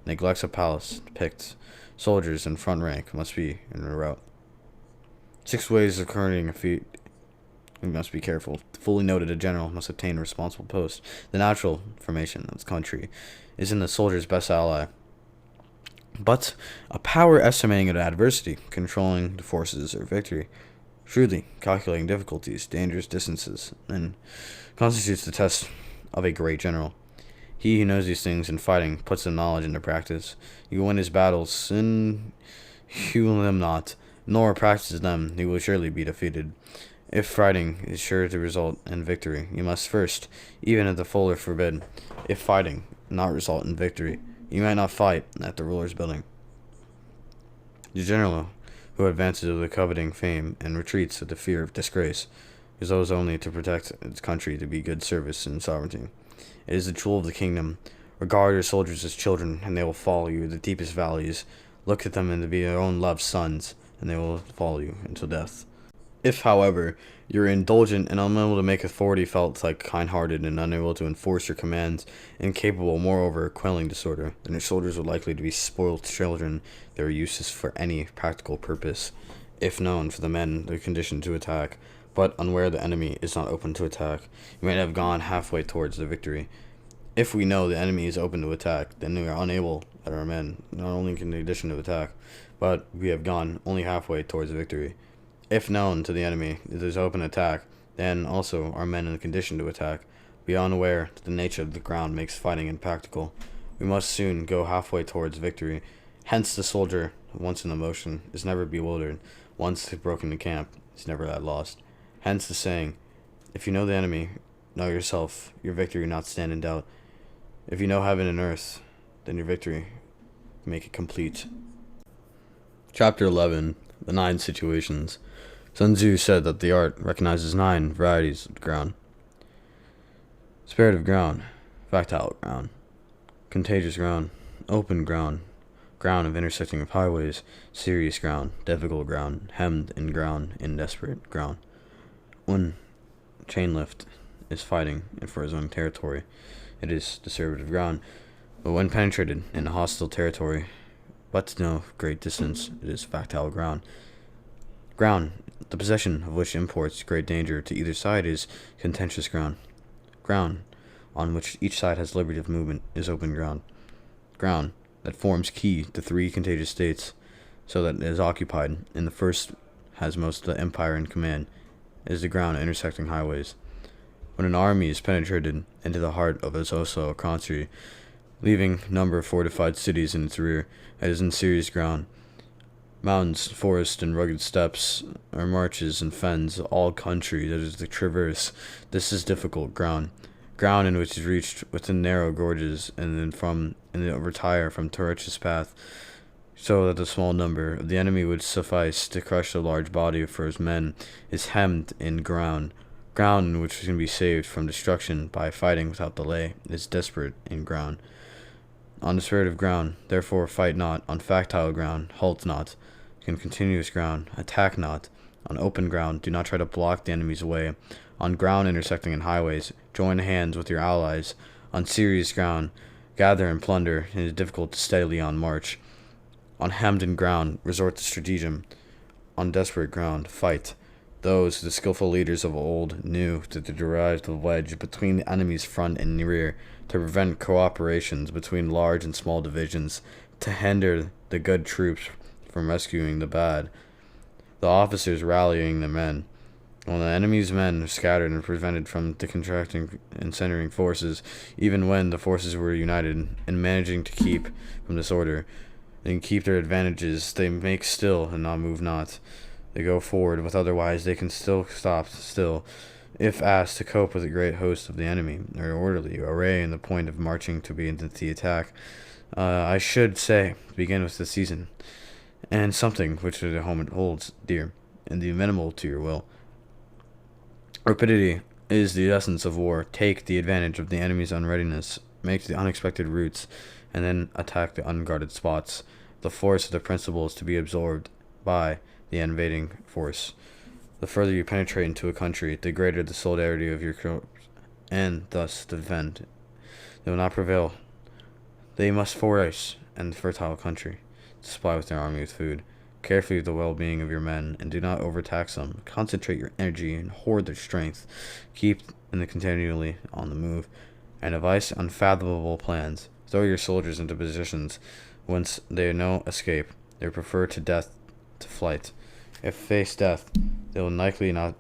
neglects a palace, picked soldiers in front rank must be in a rout. 6 ways of currying a feat. We must be careful. Fully noted, a general must obtain a responsible post. The natural formation of the country is in the soldier's best ally, but a power estimating at adversity, controlling the forces or victory, shrewdly calculating difficulties, dangerous distances, and constitutes the test of a great general. He who knows these things in fighting puts the knowledge into practice. He will win his battles, and he will them not, nor practices them, he will surely be defeated. If fighting is sure to result in victory, you must first, even if the fuller forbid, if fighting not result in victory, you might not fight at the ruler's building. The general who advances with the coveting fame and retreats with the fear of disgrace is those only to protect its country to be good service and sovereignty. It is the jewel of the kingdom. Regard your soldiers as children, and they will follow you the deepest valleys. Look at them and to be your own loved sons, and they will follow you until death. If, however, you are indulgent and unable to make authority felt like kind-hearted and unable to enforce your commands, incapable, moreover, of quelling disorder, then your soldiers are likely to be spoilt children that are useless for any practical purpose, if known for the men they're conditioned to attack, but unaware the enemy is not open to attack. You might have gone halfway towards the victory. If we know the enemy is open to attack, then we are unable, that our men, not only in condition to attack, but we have gone only halfway towards the victory. If known to the enemy it is open attack, then also are men in a condition to attack. We are unaware that the nature of the ground makes fighting impractical. We must soon go halfway towards victory. Hence the soldier, once in the motion, is never bewildered. Once broken the camp, is never at lost. Hence the saying, if you know the enemy, know yourself, your victory not stand in doubt. If you know heaven and earth, then your victory make it complete. Chapter 11. The 9 situations. Sun Tzu said that the art recognizes 9 varieties of ground. Spirit of ground, factile ground, contagious ground, open ground, ground of intersecting of highways, serious ground, difficult ground, hemmed in ground, in desperate ground. When chain lift is fighting and for his own territory, it is conservative ground, but when penetrated in a hostile territory, but to no great distance, it is factile ground. Ground, the possession of which imports great danger to either side, is contentious ground. Ground, on which each side has liberty of movement, is open ground. Ground, that forms key to 3 contagious states, so that it is occupied, and the first has most of the empire in command, is the ground intersecting highways. When an army is penetrated into the heart of its also country, leaving number of fortified cities in its rear, it is in serious ground. Mountains, forests, and rugged steppes, or marches and fens, all country that is to traverse. This is difficult ground. Ground in which is reached within narrow gorges, and then retire from tortuous path, so that the small number of the enemy would suffice to crush a large body of foes men, is hemmed in ground. Ground in which can be saved from destruction by fighting without delay is desperate in ground. On the spirit of ground, therefore fight not. On factile ground, halt not. On continuous ground, attack not. On open ground, do not try to block the enemy's way. On ground intersecting in highways, join hands with your allies. On serious ground, gather and plunder. It is difficult to steadily on march. On hemmed in ground, resort to stratagem. On desperate ground, fight. Those, the skillful leaders of old, knew that to derive the wedge between the enemy's front and rear, to prevent cooperations between large and small divisions, to hinder the good troops from rescuing the bad, the officers rallying the men, While the enemy's men are scattered and prevented from the contracting and centering forces, even when the forces were united and managing to keep from disorder and keep their advantages, they make still and not move not. They go forward, with otherwise they can still stop still, if asked to cope with the great host of the enemy, or orderly array in the point of marching to be into the attack. I should say, begin with the season, and something which the home holds dear, and the amenable to your will. Rapidity is the essence of war. Take the advantage of the enemy's unreadiness, make the unexpected routes, and then attack the unguarded spots. The force of the principle is to be absorbed by the invading force. The further you penetrate into a country, the greater the solidarity of your troops, and thus defend. They will not prevail. They must force and fertile country to supply with their army with food. Carefully with the well-being of your men, and do not overtax them. Concentrate your energy and hoard their strength. Keep them continually on the move, and devise unfathomable plans. Throw your soldiers into positions whence they have no escape. They prefer to death to flight. If face death, they will likely not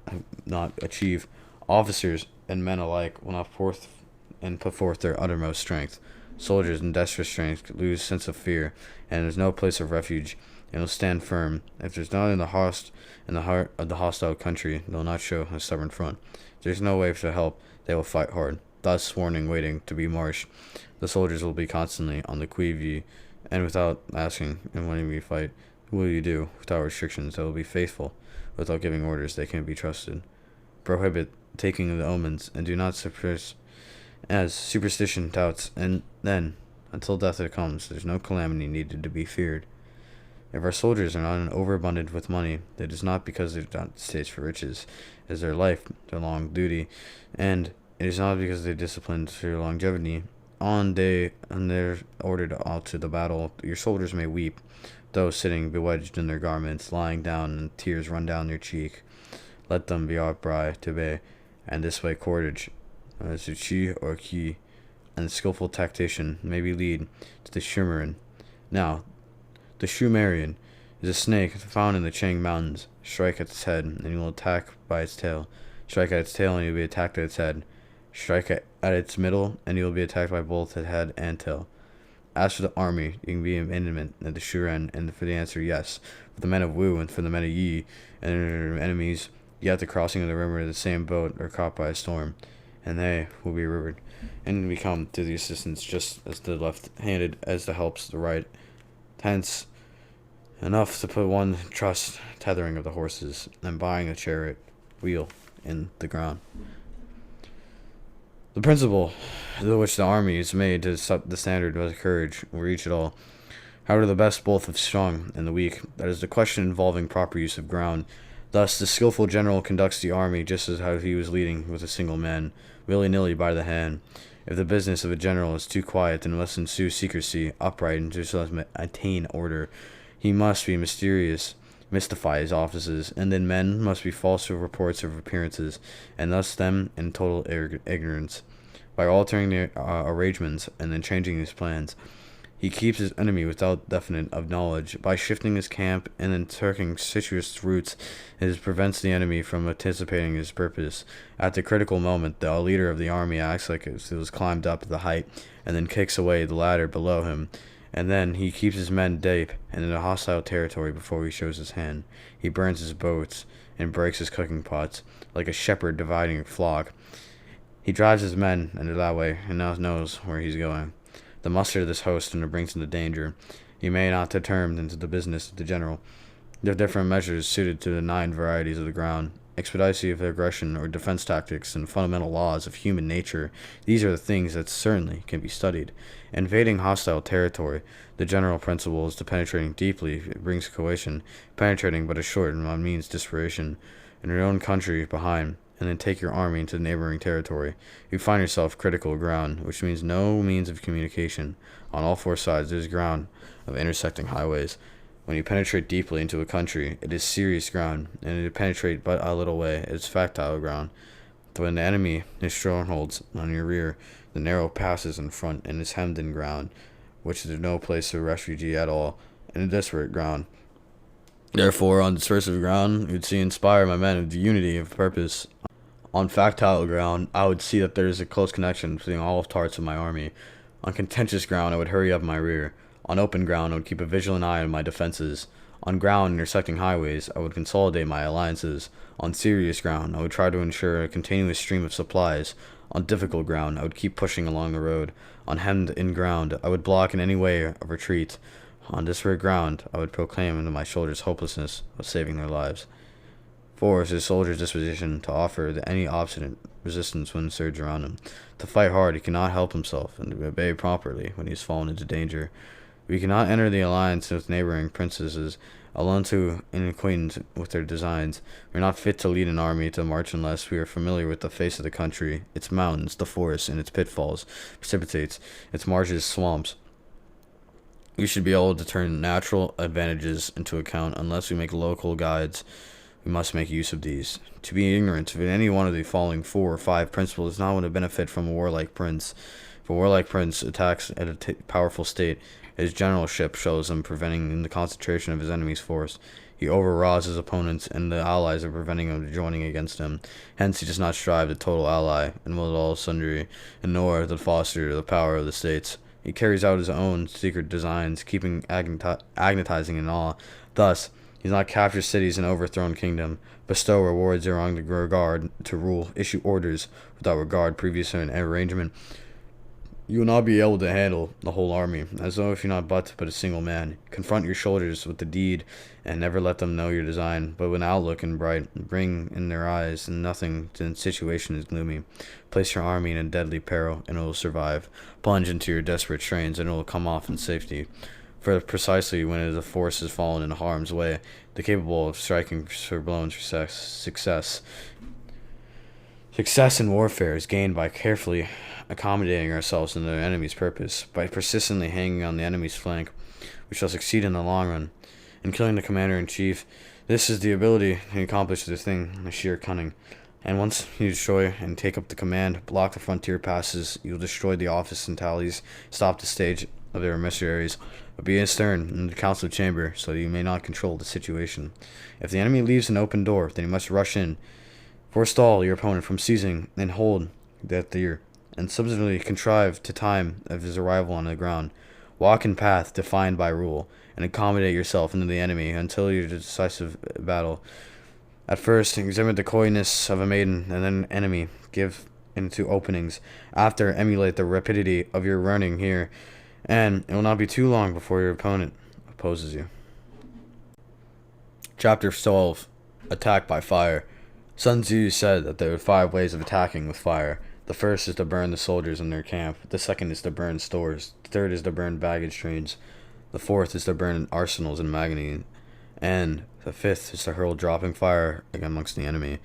achieve. Officers and men alike will not put forth their uttermost strength. Soldiers in desperate strength lose sense of fear, and there is no place of refuge, and will stand firm. If there's not in the heart of the hostile country, they will not show a stubborn front. If there's no way to help, they will fight hard. Thus, warning, waiting to be marched, the soldiers will be constantly on the qui vive, and without asking, and when we fight, what will you do? Without restrictions, they will be faithful. Without giving orders, they can be trusted. Prohibit taking the omens, and do not suppress as superstition doubts, and then, until death it comes, there's no calamity needed to be feared. If our soldiers are not overabundant with money, it is not because they do not stage for riches, it is their life, their long duty, and it is not because they are disciplined for longevity. On they're ordered out to the battle, your soldiers may weep, those sitting bewedged in their garments, lying down, and tears run down their cheek. Let them be upright to bay, and this way cordage, to chi or ki, and skillful tactician maybe lead to the Shumarin. Now, the Shumarian is a snake found in the Chang Mountains. Strike at its head, and you will attack by its tail. Strike at its tail, and you will be attacked at its head. Strike at its middle, and you will be attacked by both its head and tail. As for the army, you can be intimate at the Shuren, and for the answer, yes. For the men of Wu and for the men of Yi and their enemies, yet the crossing of the river in the same boat are caught by a storm, and they will be rivered, and we come to the assistance just as the left-handed as the helps the right. Hence, enough to put one trust tethering of the horses and buying a chariot wheel in the ground. The principle to which the army is made to set the standard of courage will reach it all. However, the best both of strong and the weak, that is the question involving proper use of ground. Thus, the skillful general conducts the army just as how he was leading with a single man, willy-nilly by the hand. If the business of a general is too quiet, then must ensue secrecy, upright, and just attain order. He must be mysterious, mystify his offices, and then men must be false to reports of appearances, and thus them in total ignorance. By altering their arrangements and then changing his plans, he keeps his enemy without definite of knowledge. By shifting his camp and then taking situous routes, it prevents the enemy from anticipating his purpose. At the critical moment, the leader of the army acts like it was climbed up the height, and then kicks away the ladder below him. And then he keeps his men deep and in a hostile territory before he shows his hand. He burns his boats and breaks his cooking pots, like a shepherd dividing a flock. He drives his men into that way, and now knows where he's going. The muster of this host and it brings him to danger. He may not determine into the business of the general. There are different measures suited to the 9 varieties of the ground, expediency of aggression or defense tactics, and fundamental laws of human nature. These are the things that certainly can be studied. Invading hostile territory, the general principle is to penetrating deeply. It brings coercion. Penetrating but a short and means desperation. In your own country behind, and then take your army into the neighboring territory. You find yourself critical ground, which means no means of communication. On all 4 sides, there is ground of intersecting highways. When you penetrate deeply into a country, it is serious ground, and if you penetrate but a little way, it is factile ground. When the enemy is strongholds on your rear, the narrow passes in front and is hemmed in ground, which is no place of refuge at all, and a desperate ground. Therefore, on dispersive ground, you'd see inspire my men with unity of purpose. On factile ground, I would see that there is a close connection between all parts of my army. On contentious ground, I would hurry up my rear. On open ground, I would keep a vigilant eye on my defenses. On ground intersecting highways, I would consolidate my alliances. On serious ground, I would try to ensure a continuous stream of supplies. On difficult ground, I would keep pushing along the road. On hemmed in ground, I would block in any way of retreat. On desperate ground, I would proclaim into my soldiers' hopelessness of saving their lives. 4 is his soldier's disposition to offer any obstinate resistance when surged around him. To fight hard, he cannot help himself, and to obey properly when he has fallen into danger. We cannot enter the alliance with neighboring princesses, alone to inacquainted with their designs. We are not fit to lead an army to march unless we are familiar with the face of the country, its mountains, the forests, and its pitfalls, precipitates, its marshes, swamps. We should be able to turn natural advantages into account unless we make local guides. We must make use of these. To be ignorant of any one of the following 4 or 5 principles is not one to benefit from a warlike prince. If a warlike prince attacks at a powerful state, his generalship shows him preventing the concentration of his enemy's force. He overawes his opponents, and the allies are preventing him joining against him. Hence, he does not strive to total ally, and will all sundry, and nor to foster the power of the states. He carries out his own secret designs, keeping agonizing in awe. Thus, he does not capture cities and overthrown kingdom, bestow rewards wrong to regard, to rule, issue orders without regard previous to an arrangement. You will not be able to handle the whole army, as though if you not but a single man. Confront your soldiers with the deed, and never let them know your design, but with outlook and bright, bring in their eyes and nothing to the situation is gloomy. Place your army in a deadly peril, and it will survive. Plunge into your desperate strains, and it will come off in safety. For precisely when the force has fallen in harm's way, the capable of striking for blown success. Success in warfare is gained by carefully accommodating ourselves in the enemy's purpose. By persistently hanging on the enemy's flank, we shall succeed in the long run. In killing the commander-in-chief, this is the ability to accomplish the thing by sheer cunning. And once you destroy and take up the command, block the frontier passes, you'll destroy the office and tallies, stop the stage of their emissaries, but be stern in the council chamber so that you may not control the situation. If the enemy leaves an open door, then you must rush in, forestall your opponent from seizing and hold that deer, and subsequently contrive to time of his arrival on the ground. Walk in path defined by rule, and accommodate yourself into the enemy until your decisive battle. At first, exhibit the coyness of a maiden and then enemy. Give into openings. After, emulate the rapidity of your running here, and it will not be too long before your opponent opposes you. Chapter 12. Attack by fire. Sun Tzu said that there are 5 ways of attacking with fire. The first is to burn the soldiers in their camp. The second is to burn stores. The third is to burn baggage trains. The fourth is to burn arsenals and magazines. And the fifth is to hurl dropping fire amongst the enemy.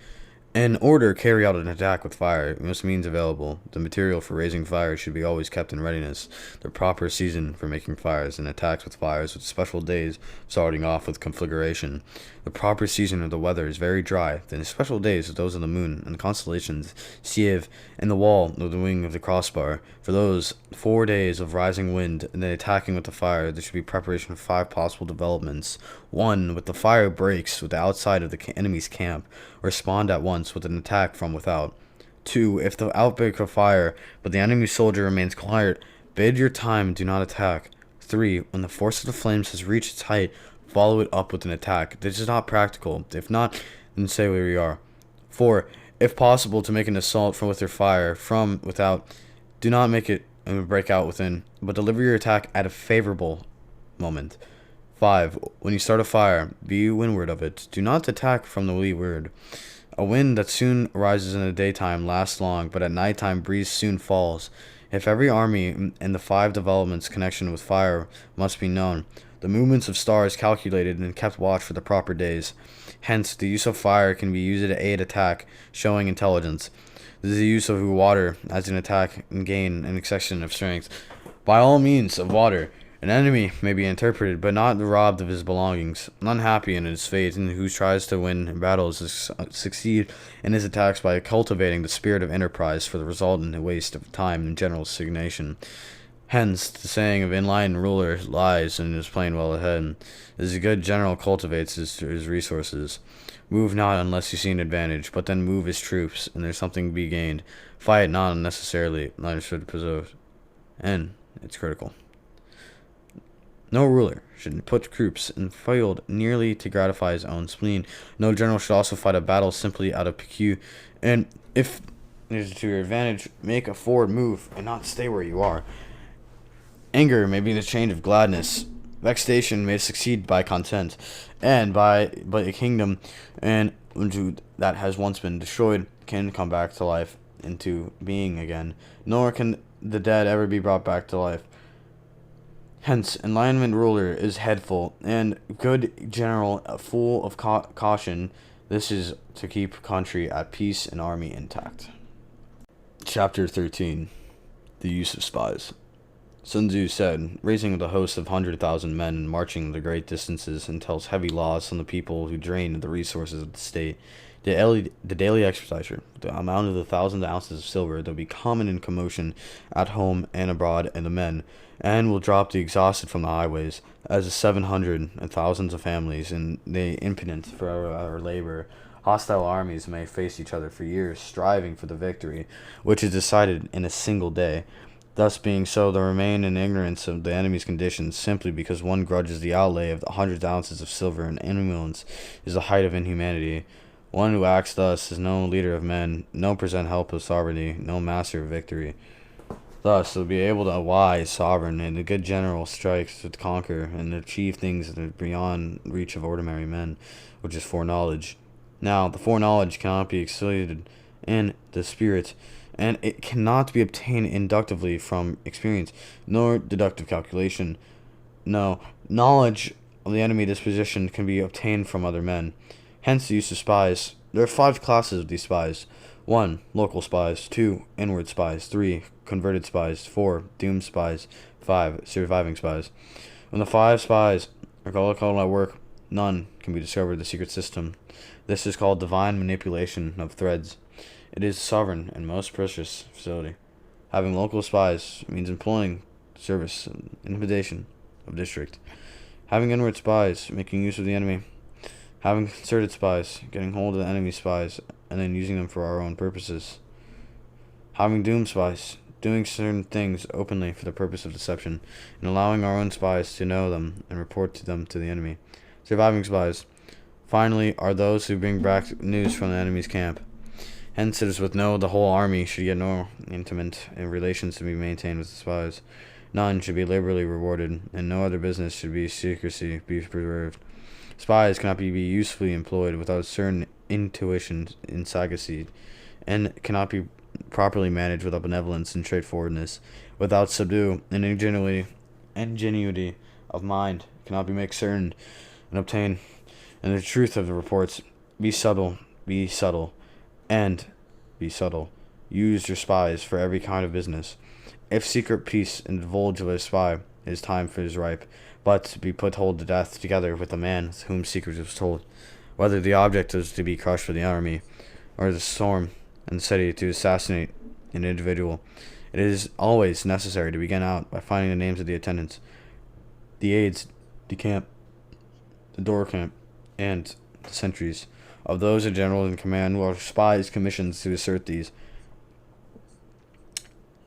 In order to carry out an attack with fire, most means available. The material for raising fire should be always kept in readiness. The proper season for making fires and attacks with fires with special days starting off with conflagration. The proper season of the weather is very dry. Then the special days are those of the moon and the constellations, Sieve, and the wall of the wing of the crossbar. For those 4 days of rising wind and then attacking with the fire, there should be preparation of 5 possible developments. 1. With the fire breaks with the outside of the enemy's camp, respond at once with an attack from without. 2. If the outbreak of fire, but the enemy soldier remains quiet, bide your time and do not attack. 3. When the force of the flames has reached its height, follow it up with an attack. This is not practical. If not, then say where we are. 4. If possible, to make an assault from with your fire from without, do not make it break out within, but deliver your attack at a favorable moment. 5. When you start a fire, be windward of it. Do not attack from the leeward. A wind that soon rises in the daytime lasts long, but at nighttime breeze soon falls. If every army and the 5 developments connection with fire must be known, the movements of stars calculated and kept watch for the proper days. Hence, the use of fire can be used to aid attack, showing intelligence. This is the use of water as an attack and gain an accession of strength. By all means of water, an enemy may be interpreted, but not robbed of his belongings, unhappy in his fate, and who tries to win battles succeed in his attacks by cultivating the spirit of enterprise for the resultant waste of time and general stagnation. Hence, the saying of enlightened ruler lies in his plain well ahead. As a good general cultivates his resources. Move not unless you see an advantage, but then move his troops, and there's something to be gained. Fight not unnecessarily, neither should preserve. And it's critical. No ruler should put troops in field merely to gratify his own spleen. No general should also fight a battle simply out of pique. And if it is to your advantage, make a forward move and not stay where you are. Anger may be the change of gladness. Vexation may succeed by content, and but a kingdom and that has once been destroyed can come back to life into being again. Nor can the dead ever be brought back to life. Hence, enlightenment ruler is headful, and good general full of caution. This is to keep country at peace and army intact. Chapter 13. The use of spies. Sun Tzu said, raising the host of 100,000 men and marching the great distances entails heavy loss on the people who drain the resources of the state. The daily exerciser, the amount of the 1,000 ounces of silver that will be common in commotion at home and abroad in the men, and will drop the exhausted from the highways, as the 700 and thousands of families and the impotent for our labor. Hostile armies may face each other for years, striving for the victory, which is decided in a single day. Thus being so, they remain in ignorance of the enemy's conditions, simply because one grudges the outlay of 100 ounces of silver, and indolence is the height of inhumanity. One who acts thus is no leader of men, no present help of sovereignty, no master of victory. Thus, to be able to a wise sovereign and a good general strikes to conquer and achieve things that are beyond reach of ordinary men, which is foreknowledge. Now, the foreknowledge cannot be exceeded in the spirit, and it cannot be obtained inductively from experience, nor deductive calculation. No, knowledge of the enemy disposition can be obtained from other men. Hence the use of spies. There are 5 classes of these spies. 1. Local spies. 2. Inward spies. 3. Converted spies. 4. Doomed spies. 5. Surviving spies. When the 5 spies are called at work, none can be discovered the secret system. This is called divine manipulation of threads. It is sovereign and most precious facility. Having local spies means employing service and intimidation of district. Having inward spies, making use of the enemy. Having concerted spies, getting hold of the enemy spies, and then using them for our own purposes. Having doomed spies, doing certain things openly for the purpose of deception, and allowing our own spies to know them and report to them to the enemy. Surviving spies, finally, are those who bring back news from the enemy's camp. Hence it is with the whole army should get no intimate relations to be maintained with the spies. None should be liberally rewarded, and no other business should be secrecy be preserved. Spies cannot be usefully employed without certain intuition and sagacity, and cannot be properly managed without benevolence and straightforwardness. Without subdue and ingenuity of mind cannot be made certain and obtained. And the truth of the reports, be subtle, and be subtle. Use your spies for every kind of business. If secret peace and divulge of a spy, it is time for his ripe, but to be put hold to death together with the man with whom secret was told. Whether the object is to be crushed for the army, or the storm and the city to assassinate an individual, it is always necessary to begin out by finding the names of the attendants, the aides, the camp, the door camp, and the sentries, of those in general in command who are spies commissioned to assert these.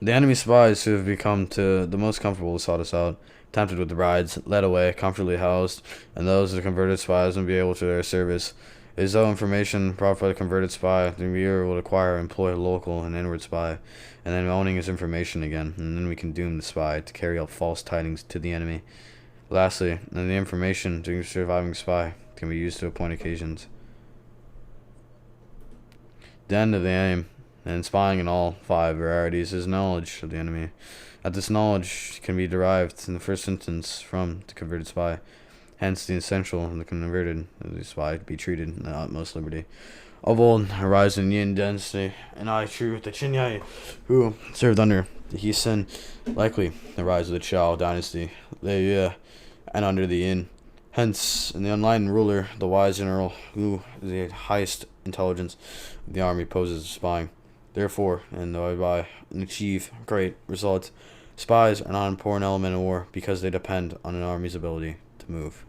The enemy spies who have become to the most comfortable sought us out, tempted with the brides, led away, comfortably housed, and those of the converted spies will be able to their service. It is though information brought by the converted spy, the viewer will acquire employ a local and inward spy, and then owning his information again, and then we can doom the spy to carry out false tidings to the enemy. Lastly, and the information to the surviving spy can be used to appoint occasions. The end of the aim, and spying in all 5 varieties, is knowledge of the enemy. That this knowledge can be derived in the first instance from the converted spy. Hence the essential of the converted the spy to be treated in the utmost liberty. Of old, a rise in Yin dynasty, and I true the Qinyai, who served under the Hesun, likely the rise of the Chao dynasty, and under the Yin. Hence, in the enlightened ruler, the wise general, who is the highest intelligence of the army, poses spying. Therefore, and thereby achieve great results, Spies are not an important element in war because they depend on an army's ability to move.